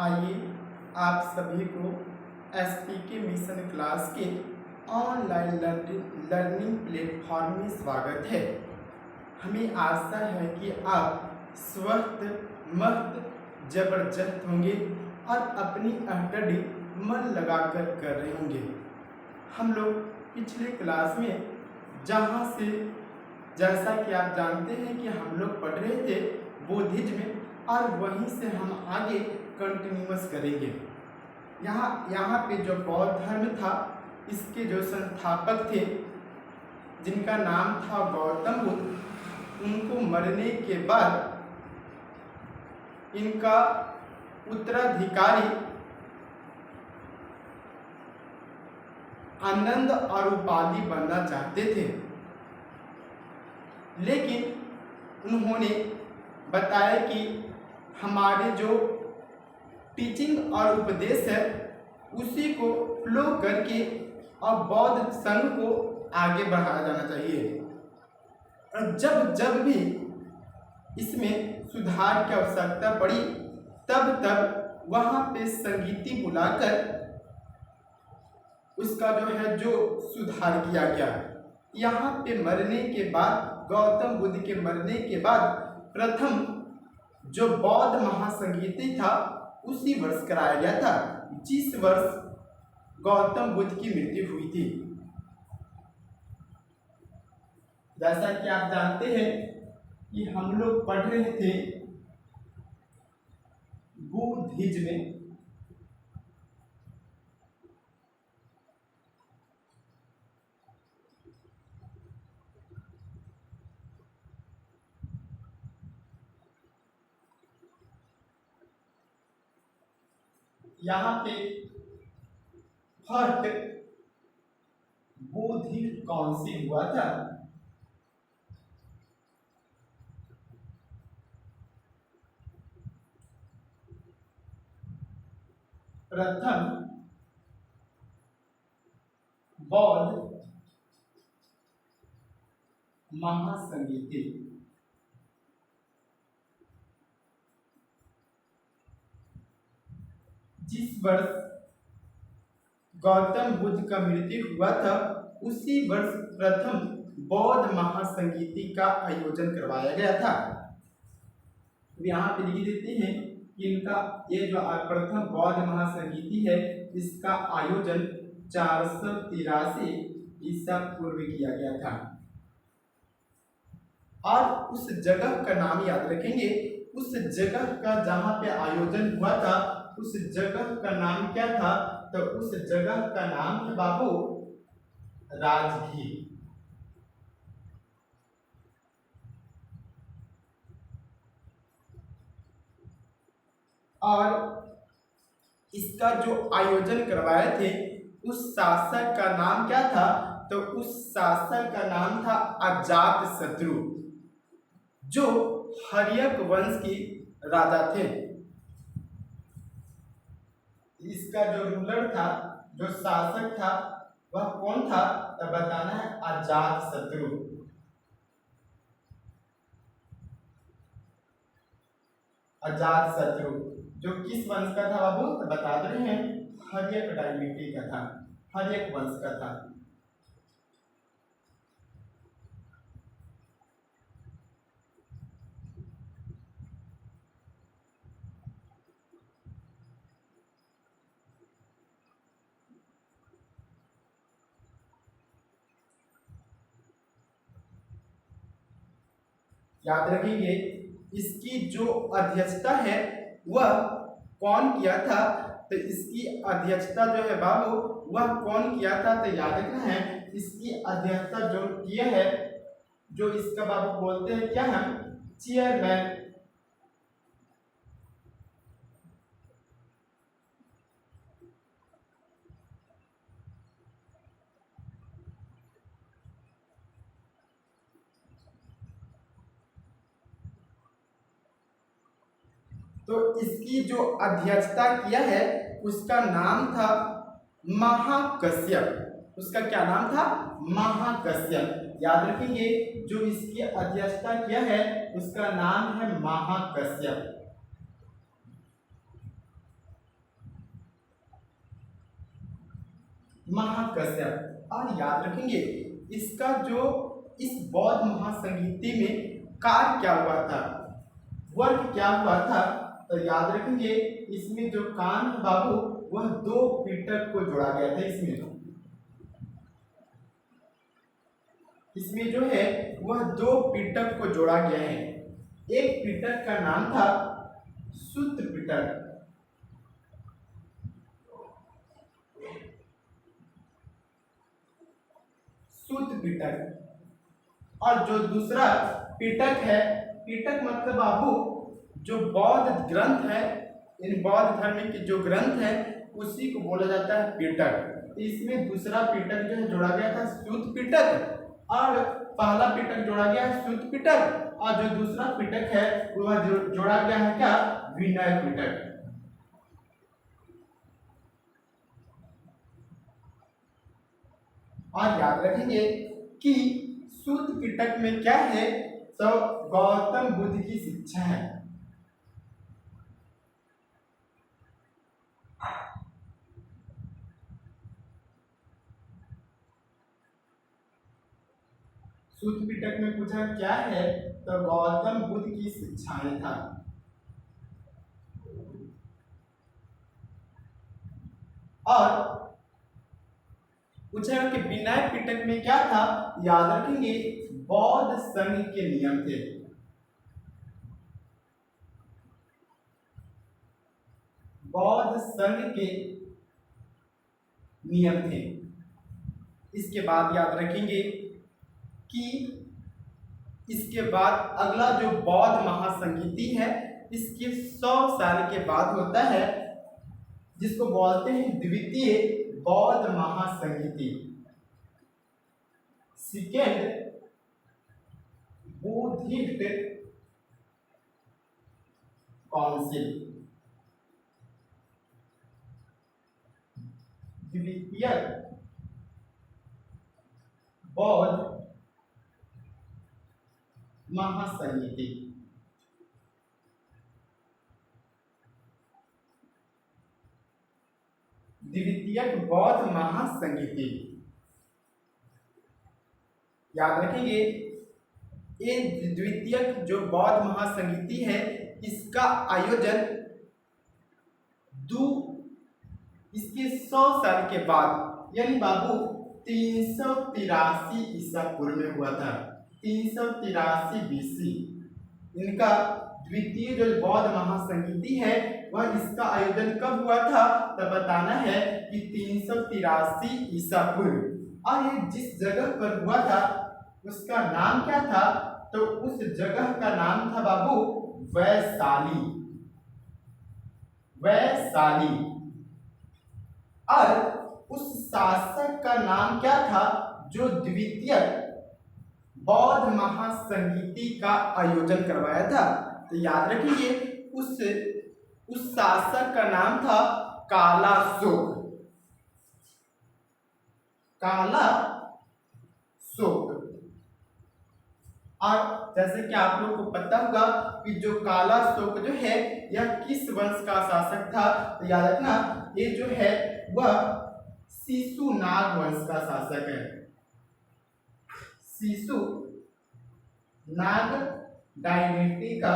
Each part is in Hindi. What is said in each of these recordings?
आइए आप सभी को एसपीके मिशन क्लास के ऑनलाइन लर्निंग प्लेटफॉर्म में स्वागत है। हमें आशा है कि आप स्वस्थ मस्त जबरदस्त होंगे और अपनी स्टडी मन लगाकर कर रहे होंगे। हम लोग पिछले क्लास में जैसा कि आप जानते हैं कि हम लोग पढ़ रहे थे बुद्धिज्म और वहीं से हम आगे कंटिन्यूअस करेंगे। यहाँ पे जो बौद्ध धर्म था, इसके जो संस्थापक थे जिनका नाम था गौतम बुद्ध, उनको मरने के बाद इनका उत्तराधिकारी आनंद और उपाधि बनना चाहते थे, लेकिन उन्होंने बताया कि हमारे जो टीचिंग और उपदेश है उसी को फ्लो करके और बौद्ध संघ को आगे बढ़ाया जाना चाहिए। और जब भी इसमें सुधार की आवश्यकता पड़ी तब वहाँ पे संगीति बुलाकर उसका जो सुधार किया गया। यहाँ पे मरने के बाद, गौतम बुद्ध के मरने के बाद प्रथम जो बौद्ध महासंगीति था उसी वर्ष कराया गया था, जिस वर्ष गौतम बुद्ध की मृत्यु हुई थी। जैसा कि आप जानते हैं कि हम लोग पढ़ रहे थे बुद्धिज्म में, यहाँ पे फर्स्ट बुद्धिस्ट काउंसिल हुआ था। प्रथम बौद्ध महासंगीति, जिस वर्ष गौतम बुद्ध का मृत्यु हुआ था उसी वर्ष प्रथम बौद्ध महासंगीति का आयोजन करवाया गया था। यहाँ पे लिख देते हैं कि इनका ये जो प्रथम बौद्ध महासंगीति है, इसका आयोजन 483 ईसा पूर्व किया गया था। और उस जगह का नाम याद रखेंगे, उस जगह का जहाँ पे आयोजन हुआ था उस जगह का नाम क्या था? तो उस जगह का नाम है बाबू राजगीर। और इसका जो आयोजन करवाए थे उस शासक का नाम क्या था? तो उस शासक का नाम था अजातशत्रु, जो हर्यक वंश की राजा थे। इसका जो रूलर था, जो शासक था, वह कौन था? तो बताना है अजातशत्रु। अजातशत्रु जो किस वंश का था बाबू? तो बता रहे हैं हर्यक डायनेस्टी का था, हर्यक वंश का था। याद रखेंगे इसकी जो अध्यक्षता है वह कौन किया था? तो इसकी अध्यक्षता जो है बाबू वह कौन किया था? तो याद रखना है इसकी अध्यक्षता जो किया है, जो इसका बाबू बोलते हैं क्या है? चेयरमैन। तो इसकी जो अध्यक्षता किया है उसका नाम था महाकश्यप। उसका क्या नाम था? महाकश्यप। याद रखेंगे जो इसकी अध्यक्षता किया है उसका नाम है महाकश्यप। महाकश्यप। और याद रखेंगे इसका जो इस बौद्ध महासंगीति में कार्य क्या हुआ था, वर्क क्या हुआ था, तो याद रखेंगे इसमें जो काम है बाबू वह दो पिटक को जोड़ा गया था। इसमें जो है वह दो पिटक को जोड़ा गया है। एक पिटक का नाम था सूत्र पिटक, सूत्र पिटक, और जो दूसरा पिटक है, पिटक मतलब बाबू जो बौद्ध ग्रंथ है, इन बौद्ध धर्म के जो ग्रंथ है उसी को बोला जाता है पिटक। इसमें दूसरा पिटक जो है जोड़ा गया था सूत्र पिटक, और पहला पिटक जोड़ा गया है सूत्र पिटक, और जो दूसरा पिटक है वह जोड़ा गया है क्या, विनय पिटक। और याद रखेंगे कि सूत्र पिटक में क्या है, तो गौतम बुद्ध की शिक्षा है। सूत्र पिटक में पूछा क्या है, तो गौतम बुद्ध की शिक्षाएं था। और पूछा कि विनय पिटक में क्या था, याद रखेंगे बौद्ध संघ के नियम थे। बौद्ध संघ के नियम थे। इसके बाद याद रखेंगे कि इसके बाद अगला जो बौद्ध महासंगीति है इसके 100 साल के बाद होता है, जिसको बोलते हैं द्वितीय बौद्ध महासंगीति, सेकेंड बुद्धिस्ट काउंसिल। द्वितीय बौद्ध महासंगीति। द्वितीय बौद्ध महासंगीति, याद रखेंगे ये द्वितीय जो बौद्ध महासंगीति है इसका आयोजन इसके 100 साल के बाद यानी बाबू 383 ईसा पूर्व में हुआ था। 383 बीसी इनका द्वितीय जो बौद्ध महासंगीति है वह इसका आयोजन कब हुआ था, तो बताना है कि 383 ईसा पूर्व। और ये जिस जगह पर हुआ था उसका नाम क्या था, तो उस जगह का नाम था बाबू वैशाली। वैशाली। और उस शासक का नाम क्या था जो द्वितीय बौद्ध महासंगीति का आयोजन करवाया था, तो याद रखिए उस शासक का नाम था कालाशोक। कालाशोक। और जैसे कि आप लोग को पता होगा कि जो कालाशोक जो है यह किस वंश का शासक था, तो याद रखना ये जो है वह शिशुनाग वंश का शासक है। शिशुनाग डायनेस्टी का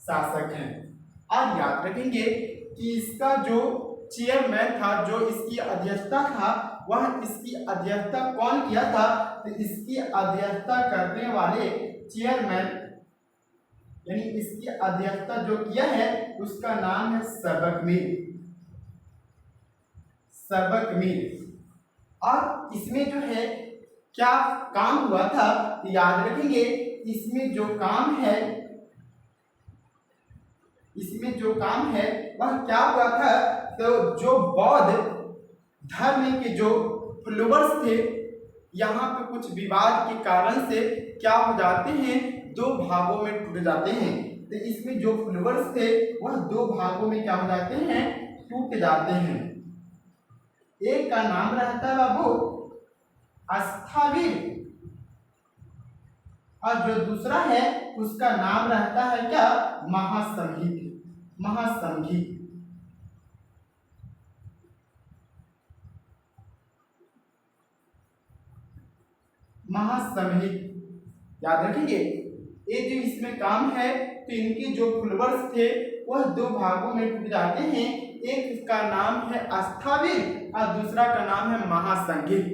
शासक है। और याद रखेंगे कि इसका जो चेयरमैन था, जो इसकी अध्यक्षता था, वह इसकी अध्यक्षता कौन किया था, तो इसकी अध्यक्षता करने वाले चेयरमैन यानी इसकी अध्यक्षता जो किया है उसका नाम है सबकमीर। और इसमें जो है क्या काम हुआ था, तो याद रखेंगे इसमें जो काम है वह क्या हुआ था, तो जो बौद्ध धर्म के जो फॉलोअर्स थे यहाँ पे कुछ विवाद के कारण से क्या हो जाते हैं, दो भागों में टूट जाते हैं। तो इसमें जो फॉलोअर्स थे वह दो भागों में क्या हो जाते हैं, टूट जाते हैं। एक का नाम रहता है बाबू अस्थावीर, और जो दूसरा है उसका नाम रहता है क्या, महासंघी। महासमहित। याद रखेंगे, ये जो इसमें काम है तो इनके जो फ्लोवर्स थे वह दो भागों में टूट जाते हैं। एक का नाम है आस्थावीर और दूसरा का नाम है महासंघिक।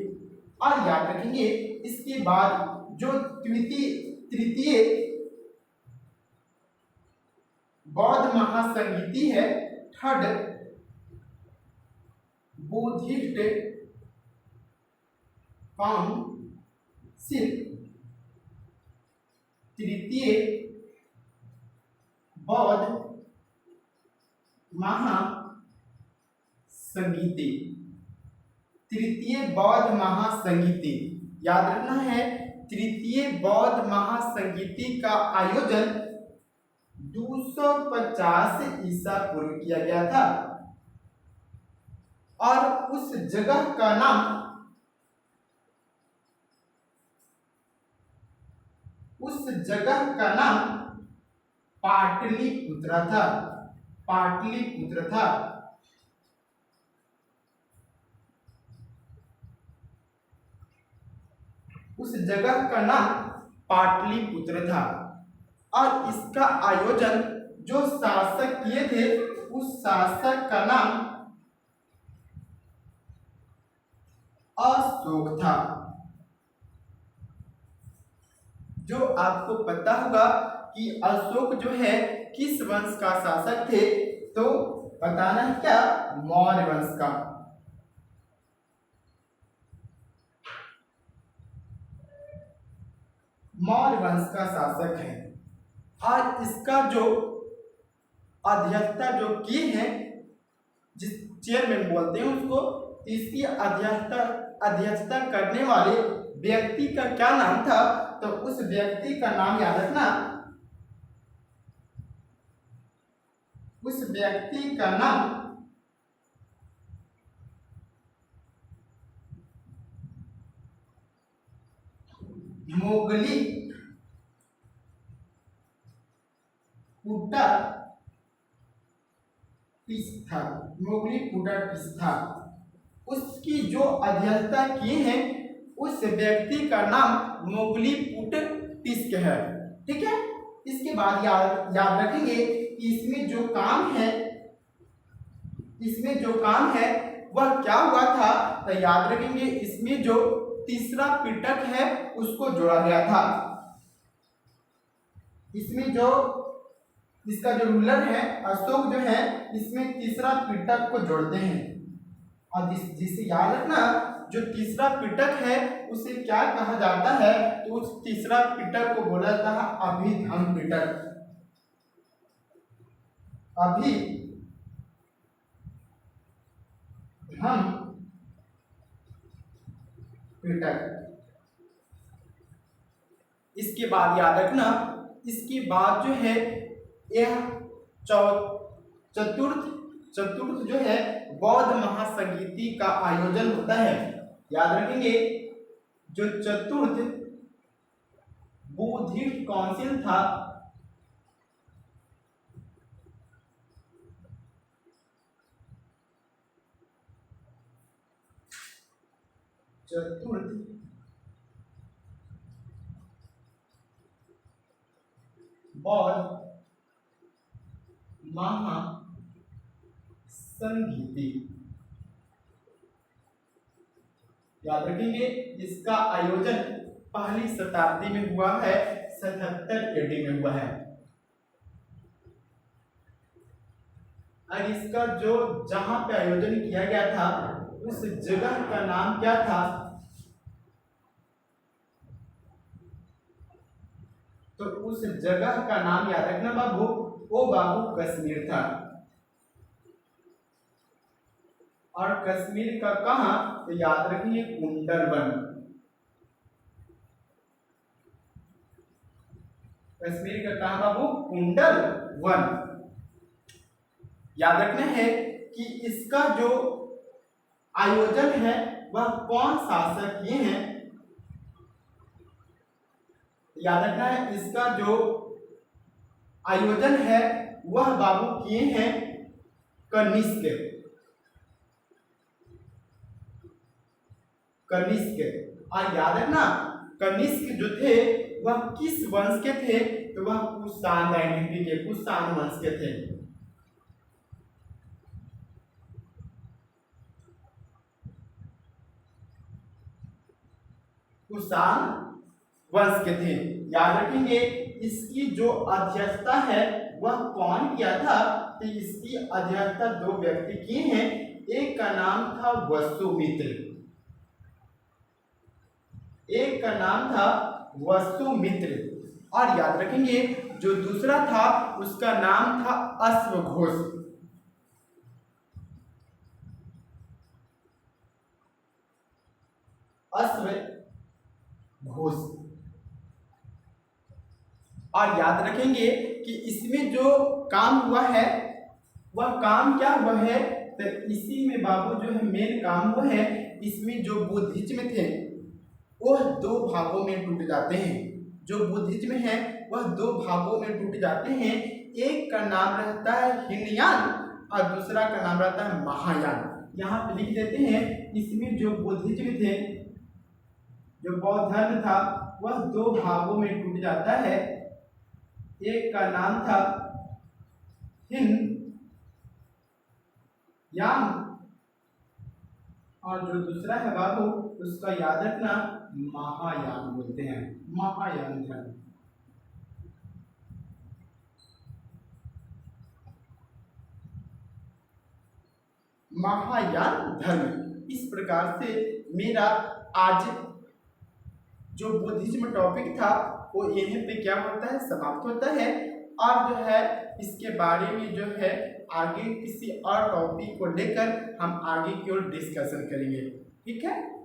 और याद रखेंगे इसके बाद जो तृतीय बौद्ध महासंगीति है, थर्ड बुद्धिस्ट काउंसिल, तृतीय बौद्ध महासंगीति, तृतीय बौद्ध महासंगीति। याद रखना है, तृतीय बौद्ध महासंगीति का आयोजन 250 ईसा पूर्व किया गया था और उस जगह का नाम पाटलिपुत्र था। पाटलिपुत्र था। उस जगह का नाम पाटलिपुत्र था और इसका आयोजन जो शासक किए थे उस शासक का नाम अशोक था। जो आपको पता होगा कि अशोक जो है किस वंश का शासक थे, तो बताना है क्या, मौर्य वंश का। मौर्य वंश का शासक है और इसका जो अध्यक्षता जो किए हैं, जिस चेयरमैन बोलते हैं उसको, इसकी अध्यक्षता करने वाले व्यक्ति का क्या नाम था, तो उस व्यक्ति का नाम याद रखना, उस व्यक्ति का नाम मोगली पुटपिस्था। मोगली पुटपिस्था उसकी जो अध्यक्षता किए हैं उस व्यक्ति का नाम मोगली पुटपिस्क है। ठीक है। इसके बाद याद रखेंगे इसमें जो काम है वह क्या हुआ था, तो याद रखेंगे इसमें जो तीसरा पिटक है उसको जोड़ा गया था। इसमें जो इसका जो रूलर है अशोक जो है, इसमें तीसरा पिटक को जोड़ते हैं और जिसे याद रखना, जो तीसरा पिटक है उसे क्या कहा जाता है, तो उस तीसरा पिटक को बोला जाता है अभिधम पिटक। अभिधम पिटक। इसके बाद याद रखना, इसके बाद जो है यह चतुर्थ जो है बौद्ध महासंगीति का आयोजन होता है। याद रखेंगे जो चतुर्थ बुद्धिस्ट काउंसिल था, चतुर्थ बौद्ध महासंगीति। याद रखेंगे इसका आयोजन पहली शताब्दी में हुआ है, 77 AD में हुआ है। और इसका जो जहां पे आयोजन किया गया था उस जगह का नाम क्या था, तो उस जगह का नाम याद रखना बाबू, वो बाबू कश्मीर था। और कश्मीर का कहां, तो याद रखिए कुंडलवन। कश्मीर का कहां बाबू, कुंडलवन। याद रखना है कि इसका जो आयोजन है वह कौन शासक किए हैं। याद रखना है इसका जो आयोजन है वह बाबू किए हैं कनिष्क। और याद रखना कनिष्क जो थे वह किस वंश के थे? तो वह कुषाण डायनेस्टी के, कुषाण वंश के थे। कुषाण वंश के थे। याद रखेंगे इसकी जो अध्यक्षता है वह कौन किया था? तो इसकी अध्यक्षता दो व्यक्ति किए हैं। एक का नाम था वसुमित्र, एक का नाम था वसुमित्र, और याद रखेंगे जो दूसरा था उसका नाम था अश्वघोष। अश्वघोष। और याद रखेंगे कि इसमें जो काम हुआ है वह काम क्या हुआ है? तो इसी में बाबू जो है मेन काम हुआ है, इसमें जो बुद्धिज्म थे वह दो भागों में टूट जाते हैं। जो बुद्धिज्म है वह दो भागों में टूट जाते हैं। एक का नाम रहता है हीनयान और दूसरा का नाम रहता है महायान। यहाँ पे लिख देते हैं। इसमें जो बुद्धिज्म थे, जो बौद्ध धर्म था, वह दो भागों में टूट जाता है। एक का नाम था हीनयान और जो दूसरा है बाबू उसका याद रखना महायान बोलते हैं, महायान धर्म। महायान धर्म। इस प्रकार से मेरा आज जो बुद्धिज्म टॉपिक था वो यहीं पे क्या होता है, समाप्त होता है। और जो है इसके बारे में जो है आगे किसी और टॉपिक को लेकर हम आगे की ओर डिस्कशन करेंगे। ठीक है।